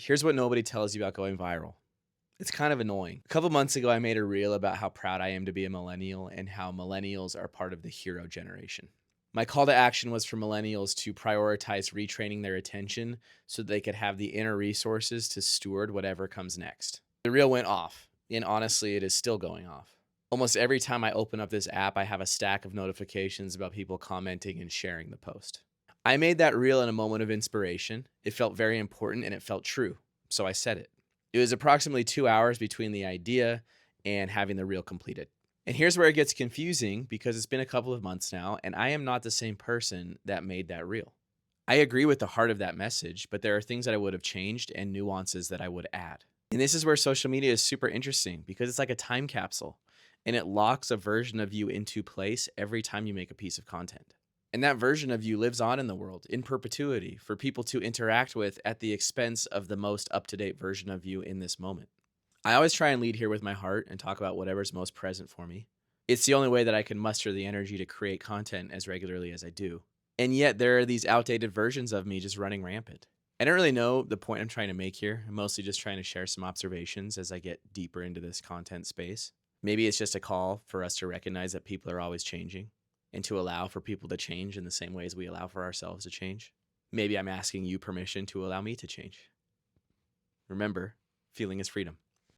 Here's what nobody tells you about going viral. It's kind of annoying. A couple months ago, I made a reel about how proud I am to be a millennial and how millennials are part of the hero generation. My call to action was for millennials to prioritize retraining their attention so they could have the inner resources to steward whatever comes next. The reel went off, and honestly, it is still going off. Almost every time I open up this app, I have a stack of notifications about people commenting and sharing the post. I made that reel in a moment of inspiration. It felt very important and it felt true, so I said it. It was approximately 2 hours between the idea and having the reel completed. And here's where it gets confusing because it's been a couple of months now, and I am not the same person that made that reel. I agree with the heart of that message, but there are things that I would have changed and nuances that I would add. And this is where social media is super interesting because it's like a time capsule and it locks a version of you into place every time you make a piece of content. And that version of you lives on in the world in perpetuity for people to interact with at the expense of the most up to date version of you in this moment. I always try and lead here with my heart and talk about whatever's most present for me. It's the only way that I can muster the energy to create content as regularly as I do. And yet there are these outdated versions of me just running rampant. I don't really know the point I'm trying to make here. I'm mostly just trying to share some observations as I get deeper into this content space. Maybe it's just a call for us to recognize that people are always changing and to allow for people to change in the same ways we allow for ourselves to change. Maybe I'm asking you permission to allow me to change. Remember, feeling is freedom.